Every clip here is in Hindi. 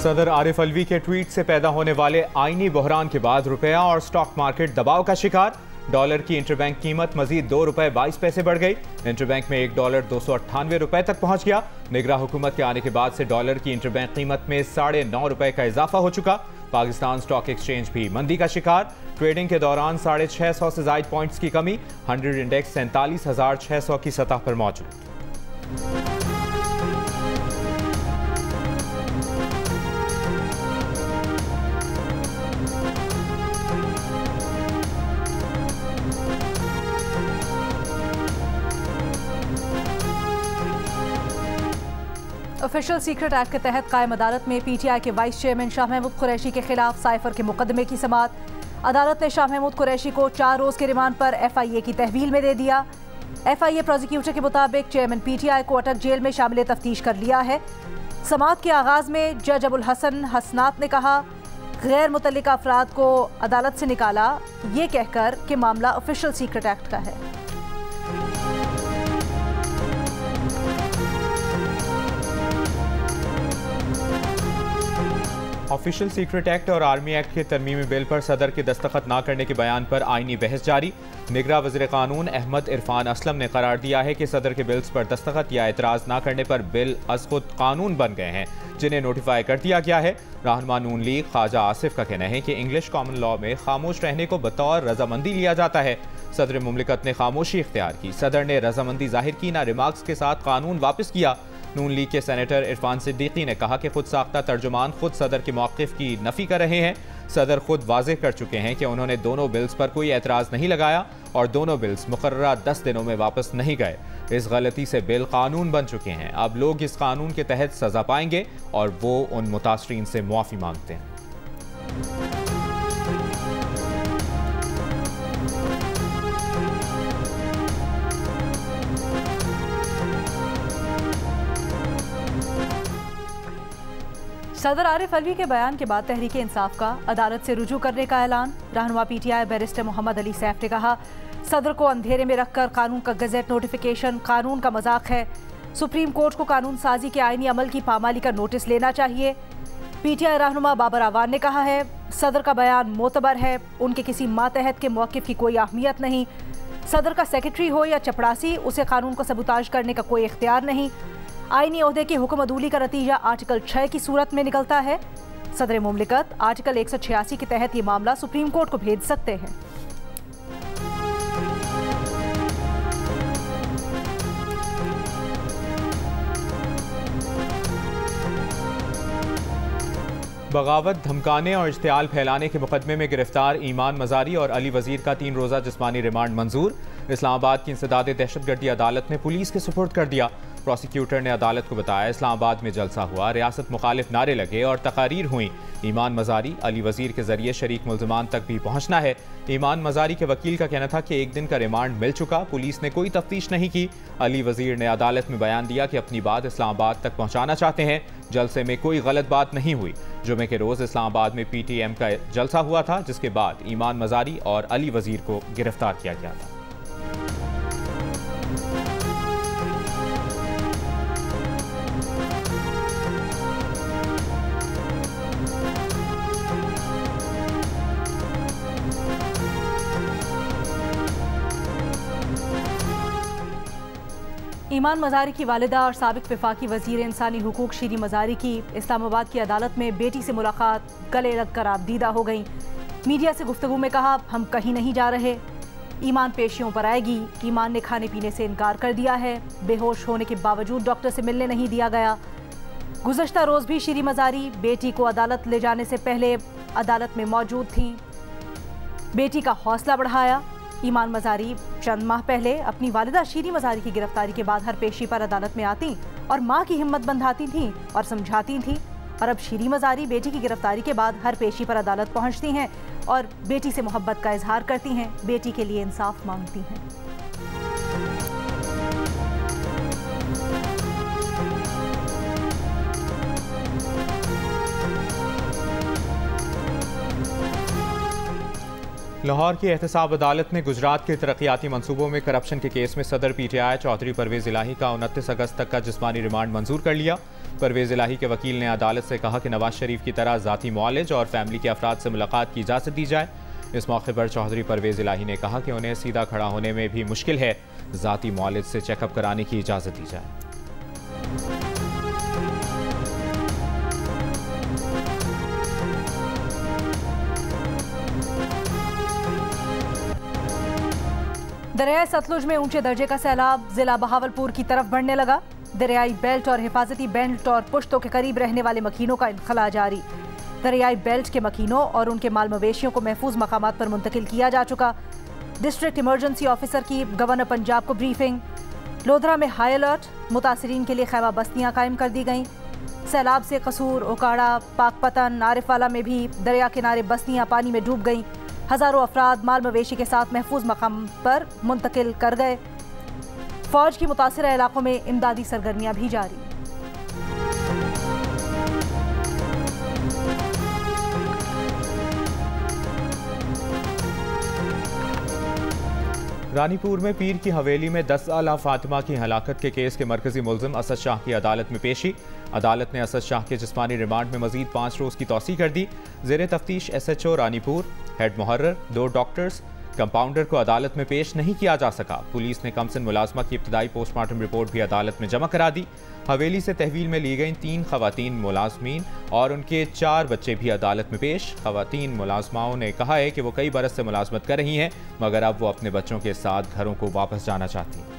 सदर आरिफ अलवी के ट्वीट से पैदा होने वाले आईनी बहरान के बाद रुपया और स्टॉक मार्केट दबाव का शिकार। डॉलर की इंटरबैंक कीमत मजीद ₹2.22 बढ़ गई। इंटरबैंक में $1 ₹298 तक पहुंच गया। निगरान हुकूमत के आने के बाद से डॉलर की इंटरबैंक कीमत में ₹9.5 का इजाफा हो चुका। पाकिस्तान स्टॉक एक्सचेंज भी मंदी का शिकार। ट्रेडिंग के दौरान 650 से ज्यादा पॉइंट्स की कमी। 100 इंडेक्स 47,600 की सतह पर मौजूद। ऑफिशियल सीक्रेट एक्ट के तहत कायम अदालत में पीटीआई के वाइस चेयरमैन शाह महमूद कुरैशी के खिलाफ साइफर के मुकदमे की समाअत। अदालत ने शाह महमूद कुरैशी को 4 रोज के रिमांड पर FIA की तहवील में दे दिया। FIA प्रोसिक्यूटर के मुताबिक चेयरमैन पीटीआई को अटक जेल में शामिल तफ्तीश कर लिया है। समाअत के आगाज में जज अबुल हसन हसनात ने कहा, गैर मुतल्लिका अफराद को अदालत से निकाला, ये कहकर कि मामला ऑफिशियल सीक्रेट एक्ट का है। ऑफिशियल सीक्रेट एक्ट और आर्मी एक्ट के तरमीमी बिल पर सदर के दस्तखत न करने के बयान पर आईनी बहस जारी। निगरान वज़ीर कानून अहमद इरफान असलम ने करार दिया है कि सदर के बिल्स पर दस्तखत या एतराज़ न करने पर बिल अज खुद कानून बन गए हैं, जिन्हें नोटिफाई कर दिया गया है। रहनुमा नून लीग ख्वाजा आसिफ का कहना है कि इंग्लिश कॉमन लॉ में खामोश रहने को बतौर रजामंदी लिया जाता है। सदर मुमलिकत ने खामोशी इख्तियार की। सदर ने रजामंदी जाहिर की, ना रिमार्क्स के साथ कानून वापस किया। नून लीग के सेनेटर इरफान सिद्दीकी ने कहा कि खुद साख्ता तर्जुमान खुद सदर के मौक़िफ़ की नफ़ी कर रहे हैं। सदर खुद वाज़ेह कर चुके हैं कि उन्होंने दोनों बिल्स पर कोई एतराज़ नहीं लगाया और दोनों बिल्स मुकर्ररा 10 दिनों में वापस नहीं गए। इस गलती से बिल कानून बन चुके हैं। अब लोग इस कानून के तहत सज़ा पाएंगे और वो उन मुतासरीन से मुआफ़ी मांगते हैं। सदर आरिफ अलवी के बयान के बाद तहरीक इंसाफ का अदालत से रुजू करने का ऐलान। रहनुमा पीटीआई बैरिस्टर मोहम्मद अली सैफ ने कहा, सदर को अंधेरे में रखकर कानून का गज़ेट नोटिफिकेशन कानून का मजाक है। सुप्रीम कोर्ट को कानून साजी के आईनी अमल की पामाली का नोटिस लेना चाहिए। पीटीआई रहनुमा बाबर आवान ने कहा है, सदर का बयान मोतबर है, उनके किसी मातहत के मौक़िफ़ की कोई अहमियत नहीं। सदर का सेक्रेटरी हो या चपड़ासी, उसे कानून को सबूताज करने का कोई इख्तियार नहीं। आईनी ओहदे की हुक्म अदूली का नतीजा आर्टिकल 6 की सूरत में निकलता है। सदर मुमलिकत आर्टिकल 186 के तहत ये मामला सुप्रीम कोर्ट को भेज सकते हैं। बगावत, धमकाने और इश्तियाल फैलाने के मुकदमे में गिरफ्तार ईमान मजारी और अली वजीर का 3 रोज़ा जिस्मानी रिमांड मंजूर। इस्लामाबाद की इंसदाद दहशतगर्दी अदालत ने पुलिस के सुपुर्द कर दिया। प्रोसिक्यूटर ने अदालत को बताया, इस्लामाबाद में जलसा हुआ, रियासत मुखालिफ नारे लगे और तकारीर हुई। ईमान मजारी, अली वजीर के जरिए शरीक मुल्ज़मान तक भी पहुंचना है। ईमान मजारी के वकील का कहना था कि 1 दिन का रिमांड मिल चुका, पुलिस ने कोई तफ्तीश नहीं की। अली वजीर ने अदालत में बयान दिया कि अपनी बात इस्लामाबाद तक पहुंचाना चाहते हैं। जलसे में कोई गलत बात नहीं हुई। जुमे के रोज़ इस्लामाबाद में PTM का जलसा हुआ था, जिसके बाद ईमान मजारी और अली वजीर को गिरफ्तार किया गया था। ईमान मजारी की वालिदा और साबिक वफाकी वजीर इंसानी हुकूक शीरी मजारी की इस्लामाबाद की अदालत में बेटी से मुलाकात गले लगकर आबदीदा हो गई। मीडिया से गुफ्तगू में कहा, हम कहीं नहीं जा रहे, ईमान पेशियों पर आएगी। ईमान ने खाने पीने से इनकार कर दिया है। बेहोश होने के बावजूद डॉक्टर से मिलने नहीं दिया गया। गुज़श्ता रोज़ भी शीरी मजारी बेटी को अदालत ले जाने से पहले अदालत में मौजूद थीं। बेटी का हौसला बढ़ाया। ईमान मजारी चंद माह पहले अपनी वालिदा शीरी मजारी की गिरफ्तारी के बाद हर पेशी पर अदालत में आती और माँ की हिम्मत बंधाती थीं और समझाती थीं, और अब शीरी मजारी बेटी की गिरफ्तारी के बाद हर पेशी पर अदालत पहुँचती हैं और बेटी से मोहब्बत का इजहार करती हैं, बेटी के लिए इंसाफ मांगती हैं। लाहौर की एहतसाब अदालत ने गुजरात के तरक्याती मंसूबों में करप्शन के केस में सदर PTI चौधरी परवेज इलाही का 29 अगस्त तक का जिस्मानी रिमांड मंजूर कर लिया। परवेज इलाही के वकील ने अदालत से कहा कि नवाज शरीफ की तरह ज़ाती मुआलिज और फैमिली के अफराद से मुलाकात की इजाज़त दी जाए। इस मौके पर चौधरी परवेज इलाही ने कहा कि उन्हें सीधा खड़ा होने में भी मुश्किल है, ज़ाती मुआलिज से चेकअप कराने की इजाज़त दी जाए। दरियाई सतलुज में ऊंचे दर्जे का सैलाब जिला बहावलपुर की तरफ बढ़ने लगा। दरियाई बेल्ट और हिफाजती बेल्ट और पुश्तों के करीब रहने वाले मकीनों का इनखला जारी। दरियाई बेल्ट के मकीनों और उनके माल मवेशियों को महफूज मकामात पर मुंतकिल किया जा चुका। डिस्ट्रिक्ट इमरजेंसी ऑफिसर की गवर्नर पंजाब को ब्रीफिंग। लोधरा में हाई अलर्ट, मुतासिरीन के लिए खैमा बस्तियां कायम कर दी गईं। सैलाब से कसूर, ओकाड़ा, पाकपतन, आरिफवाला में भी दरिया किनारे बस्तियां पानी में डूब गईं। हजारों अफराद माल मवेशी के साथ महफूज मकाम पर मुंतकिल कर गए। फौज की मुतासिर इलाकों में इमदादी सरगर्मियां भी जारी। रानीपुर में पीर की हवेली में 10 साला फातिमा की हलाकत के केस के मरकजी मुल्जिम असद शाह की अदालत में पेशी। अदालत ने असद शाह के जिस्मानी रिमांड में मजीद 5 रोज़ की तौसी कर दी। ज़ेरे तफ्तीश SHO रानीपुर, हेड मुहर्रर, 2 डॉक्टर्स, कंपाउंडर को अदालत में पेश नहीं किया जा सका। पुलिस ने कमसिन मुलाजमा की इब्तदाई पोस्टमार्टम रिपोर्ट भी अदालत में जमा करा दी। हवेली से तहवील में ली गई 3 खवातीन मुलाजमीन और उनके 4 बच्चे भी अदालत में पेश। खवातीन मुलाजमाओं ने कहा है कि वो कई बरस से मुलाजमत कर रही हैं, मगर अब वो अपने बच्चों के साथ घरों को वापस जाना चाहती हैं।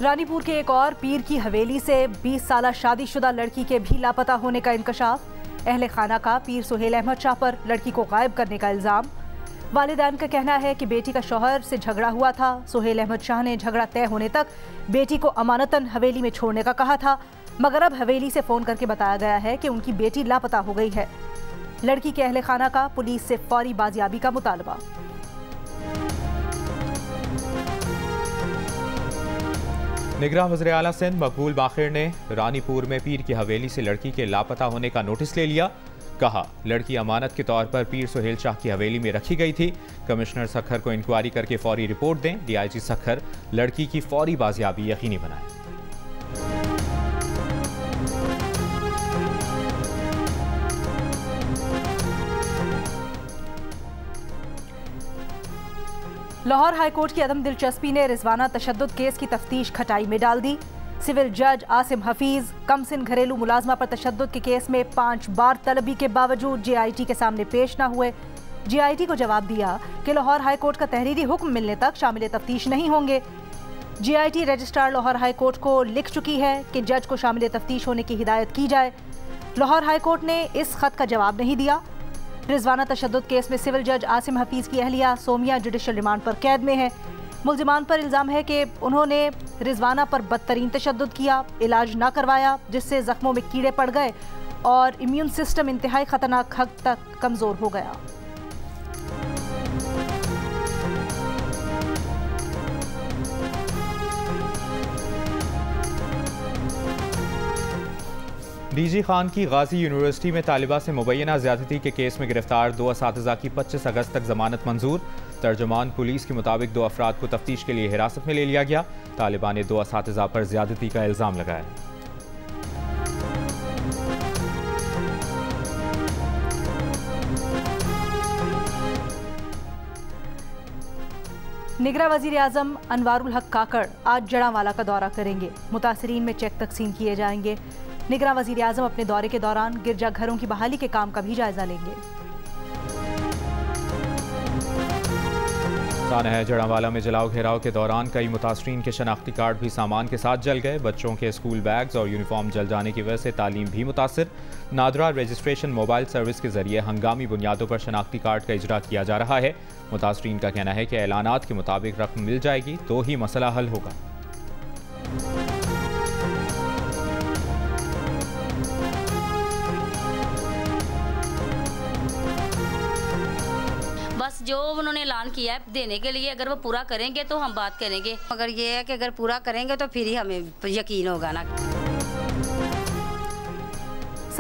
रानीपुर के एक और पीर की हवेली से 20 साला शादीशुदा लड़की के भी लापता होने का इंकशाफ। अहले खाना का पीर सुहेल अहमद शाह पर लड़की को गायब करने का इल्ज़ाम। वालिदैन का कहना है कि बेटी का शौहर से झगड़ा हुआ था। सुहेल अहमद शाह ने झगड़ा तय होने तक बेटी को अमानतन हवेली में छोड़ने का कहा था, मगर अब हवेली से फ़ोन करके बताया गया है कि उनकी बेटी लापता हो गई है। लड़की के अहले खाना का पुलिस से फौरी बाजियाबी का मुतालबा। निगरान वज़ीर आला सिंध मकबूल बाखिर ने रानीपुर में पीर की हवेली से लड़की के लापता होने का नोटिस ले लिया। कहा, लड़की अमानत के तौर पर पीर सुहेल शाह की हवेली में रखी गई थी। कमिश्नर सखर को इंक्वायरी करके फौरी रिपोर्ट दें। DIG सखर लड़की की फौरी बाजियाबी यकीनी बनाएं। लाहौर हाईकोर्ट की अदम दिलचस्पी ने रिजवाना तशद्दुद केस की तफ्तीश खटाई में डाल दी। सिविल जज आसिम हफीज कमसिन घरेलू मुलाजमा पर तशद्दुद के केस में 5 बार तलबी के बावजूद JIT के सामने पेश न हुए। JIT को जवाब दिया कि लाहौर हाईकोर्ट का तहरीरी हुक्म मिलने तक शामिल तफ्तीश नहीं होंगे। JIT रजिस्ट्रार लाहौर हाईकोर्ट को लिख चुकी है कि जज को शामिल तफ्तीश होने की हिदायत की जाए। लाहौर हाईकोर्ट ने इस खत का जवाब नहीं दिया। रिजवाना तशद्दुद केस में सिविल जज आसिम हफीज की अहलिया सोमिया जुडिशल रिमांड पर कैद में है। मुल्जिमान पर इल्ज़ाम है कि उन्होंने रिजवाना पर बदतरीन तशद्दुद किया, इलाज ना करवाया, जिससे जख्मों में कीड़े पड़ गए और इम्यून सिस्टम इंतहाई खतरनाक हद तक कमज़ोर हो गया। DG खान की गाजी यूनिवर्सिटी में तालिबा से मुबैना ज़्यादती के केस में गिरफ्तार 2 असातिज़ा की 25 अगस्त तक जमानत मंजूर। तर्जुमान पुलिस के मुताबिक 2 अफराद को तफ्तीश के लिए हिरासत में ले लिया गया। तालिबा ने 2 असातिज़ा पर ज़्यादती का इल्ज़ाम लगाया। निगरां वज़ीर आज़म अनवारुल हक काकड़ आज जड़ांवाला का दौरा करेंगे। मुतासिरीन में चेक तकसीम किए जाएंगे। निगरां वज़ीर आज़म अपने दौरे के दौरान गिरजाघरों की बहाली के काम का भी जायजा लेंगे। साना है जड़ांवाला में जलाओ घेराव के दौरान कई मुतासरीन के शनाख्ती कार्ड भी सामान के साथ जल गए। बच्चों के स्कूल बैग्स और यूनिफॉर्म जल जाने की वजह से तालीम भी मुतासर। नादरा रजिस्ट्रेशन मोबाइल सर्विस के जरिए हंगामी बुनियादों पर शनाख्ती कार्ड का इजरा किया जा रहा है। मुतासरीन का कहना है कि ऐलानात के मुताबिक रकम मिल जाएगी तो ही मसला हल होगा। बस जो उन्होंने ऐलान किया है देने के लिए, अगर वो पूरा करेंगे तो हम बात करेंगे, मगर ये है कि अगर पूरा करेंगे तो फिर ही हमें यकीन होगा ना।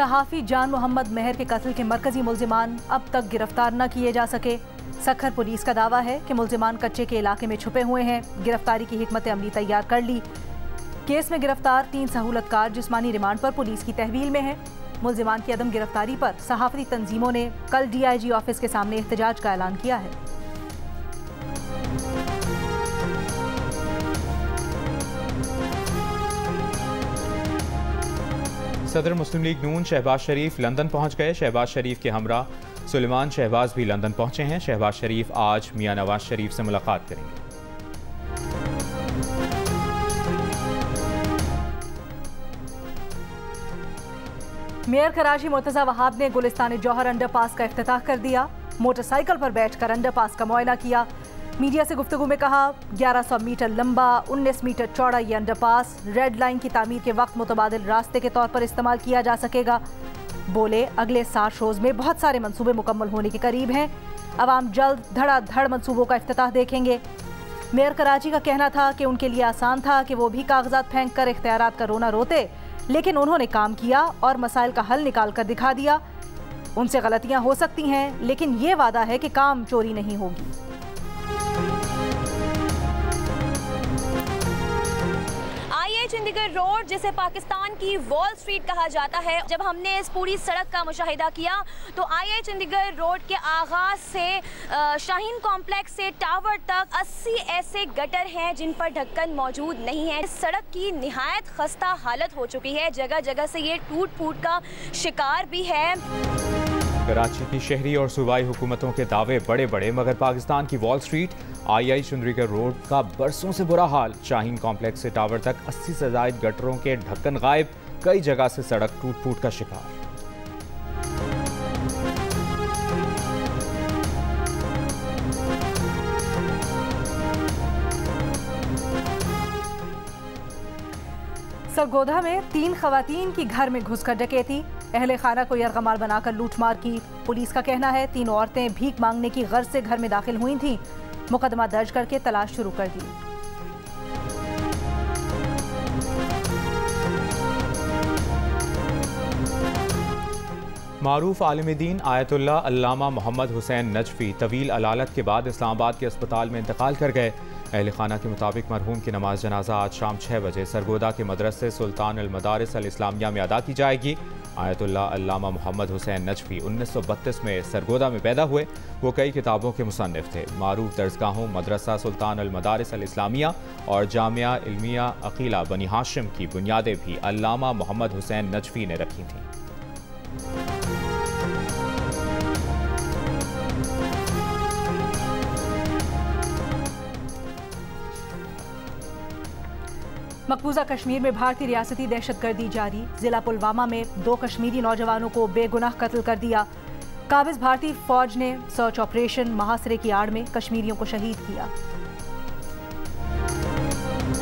सहाफ़ी जान मोहम्मद मेहर के कत्ल के मरकजी मुल्जिमान अब तक गिरफ्तार न किए जा सके। सखर पुलिस का दावा है कि मुल्जिमान कच्चे के इलाके में छुपे हुए हैं। गिरफ्तारी की हिकमत अमली तैयार कर ली। केस में गिरफ्तार 3 सहूलतकार जिस्मानी रिमांड पर पुलिस की तहवील में है। मुल्जिमान की अदम गिरफ्तारी पर सहाफ़ती तंजीमों ने कल DIG ऑफिस के सामने एहतजाज का ऐलान किया है। सदर मुस्लिम लीग नून शहबाज शरीफ लंदन पहुंच गए। शहबाज शरीफ के हमरा सुलेमान शहबाज भी लंदन पहुंचे हैं। शहबाज शरीफ आज मियां नवाज शरीफ से मुलाकात करेंगे। मेयर कराची मुर्तजा वहाब ने गुलिस्तान जौहर अंडरपास का इफ्तिताह कर दिया। मोटरसाइकिल पर बैठकर अंडरपास का मुआयना किया। मीडिया से गुफ्तगू में कहा, 1100 मीटर लंबा 19 मीटर चौड़ा ये अंडरपास रेड लाइन की तामीर के वक्त मुतबादिल रास्ते के तौर पर इस्तेमाल किया जा सकेगा। बोले, अगले 60 रोज में बहुत सारे मंसूबे मुकम्मल होने के करीब हैं। अवाम जल्द धड़ाधड़ मंसूबों का इफ्तिताह देखेंगे। मेयर कराची का कहना था कि उनके लिए आसान था कि वो भी कागजात फेंक कर इख्तियारात का रोना रोते, लेकिन उन्होंने काम किया और मसाइल का हल निकाल कर दिखा दिया। उनसे गलतियां हो सकती हैं, लेकिन ये वादा है कि काम चोरी नहीं होगी। चंडीगढ़ रोड, जिसे पाकिस्तान की वॉल स्ट्रीट कहा जाता है, जब हमने इस पूरी सड़क का मुशाहिदा किया तो आई चंडीगढ़ रोड के आगाज से शाहीन कॉम्प्लेक्स से टावर तक 80 ऐसे गटर हैं जिन पर ढक्कन मौजूद नहीं है। इस सड़क की निहायत खस्ता हालत हो चुकी है। जगह जगह से ये टूट फूट का शिकार भी है। कराची की शहरी और सूबाई हुकूमतों के दावे बड़े बड़े, मगर पाकिस्तान की वॉल स्ट्रीट आई चंडीगढ़ रोड का बरसों से बुरा हाल। शाहीन कॉम्प्लेक्स से टावर तक 80 से ज़ायद गटरों के ढक्कन गायब। कई जगह से सड़क टूट फूट का शिकार। सरगोधा में 3 खवातीन की घर में घुसकर डकैती। अहले खाना को यरगमाल बनाकर लूटमार की। पुलिस का कहना है 3 औरतें भीख मांगने की गर्ज से घर में दाखिल हुई थीं। मुकदमा दर्ज करके तलाश शुरू कर दी। मारूफ आलिम दीन आयतुल्ला अल्लामा मोहम्मद हुसैन नजफी तवील अलालत के बाद इस्लामाबाद के अस्पताल में इंतकाल कर गए। अहले खाना के मुताबिक मरहूम की नमाज जनाजा आज शाम 6 बजे सरगोदा के मदरसे सुल्तान अल मदारिस अल इस्लामिया में अदा की जाएगी। आयतुल्ला अल्लामा मोहम्मद हुसैन नजफी 1932 में सरगोदा में पैदा हुए। वो कई किताबों के मुसन्निफ थे। मारूफ दरसगाहों मदरसा सुल्तान अल मदारिस अल इस्लामिया और जामिया इल्मिया अकीला बनी हाशिम की बुनियादें भी अल्लामा मोहम्मद हुसैन नजफी ने रखी थीं। मकबूजा कश्मीर में भारतीय रियासती दहशतगर्दी जारी। जिला पुलवामा में 2 कश्मीरी नौजवानों को बेगुनाह कत्ल कर दिया। काबिज भारतीय फौज ने सर्च ऑपरेशन महासरे की आड़ में कश्मीरियों को शहीद किया।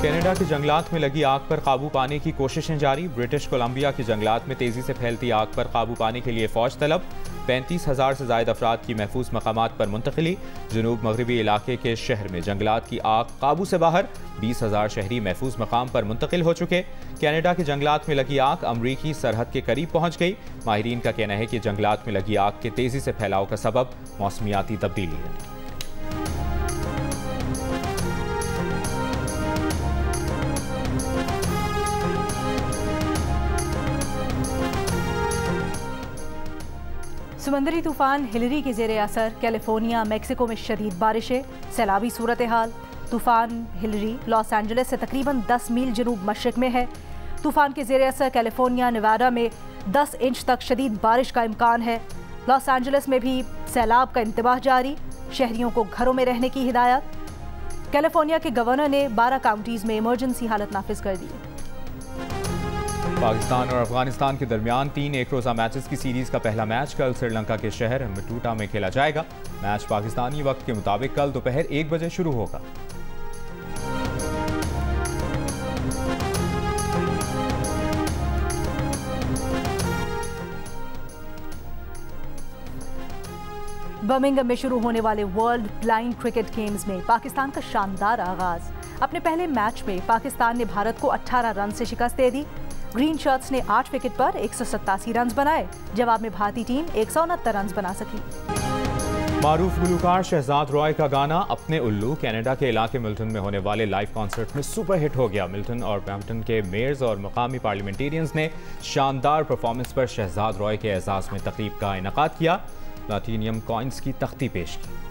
कनाडा के जंगलात में लगी आग पर काबू पाने की कोशिशें जारी। ब्रिटिश कोलंबिया के जंगलात में तेजी से फैलती आग पर काबू पाने के लिए फौज तलब। 35,000 से ज्यादा अफराद की महफूज मकामात पर मुंतकिली। जनूब मगरबी इलाके के शहर में जंगलात की आग काबू से बाहर। 20,000 शहरी महफूज मकाम पर मुंतकिल हो चुके। कनाडा के जंगलात में लगी आग अमरीकी सरहद के करीब पहुंच गई। माहिरीन का कहना है कि जंगलात में लगी आग के तेजी से फैलाव का सबब मौसमियाती तब्दीली है। समंदरी तूफान हिलरी के ज़ेरे असर कैलिफोर्निया मेक्सिको में शदीद बारिशें, सैलाबी सूरत हाल। तूफान हिलरी लॉस एंजलिस से तकरीबन 10 मील जनूब मशरिक में है। तूफान के ज़ेरे असर कैलिफोर्निया नेवाडा में 10 इंच तक शदीद बारिश का इम्कान है। लॉस एंजलिस में भी सैलाब का इंतबाह जारी। शहरियों को घरों में रहने की हिदायत। कैलिफोर्निया के गवर्नर ने 12 काउंटीज़ में इमरजेंसी हालत नाफिज कर दी। पाकिस्तान और अफगानिस्तान के दरमियान 3 एक रोज़ा मैचेस की सीरीज का पहला मैच कल श्रीलंका के शहर मटूटा में खेला जाएगा। मैच पाकिस्तानी वक्त के मुताबिक कल दोपहर 1 बजे शुरू होगा। बर्मिंघम में शुरू होने वाले वर्ल्ड ब्लाइंड क्रिकेट गेम्स में पाकिस्तान का शानदार आगाज। अपने पहले मैच में पाकिस्तान ने भारत को 18 रन से शिकस्त दे दी। ग्रीन शर्ट्स ने 8 विकेट पर 187 रन बनाए। जवाब में भारतीय टीम 169 रन बना सकी। मारूफ गुलकार शहजाद रॉय का गाना अपने उल्लू कनाडा के इलाके मिल्टन में होने वाले लाइव कॉन्सर्ट में सुपर हिट हो गया। मिल्टन और ब्रैम्पटन के मेयर्स और मकामी पार्लियामेंटेरियंस ने शानदार परफॉर्मेंस पर शहजाद रॉय के एजाज में तकरीब का इनेकाद किया। प्लैटिनियम कॉइन्स की तख्ती पेश की।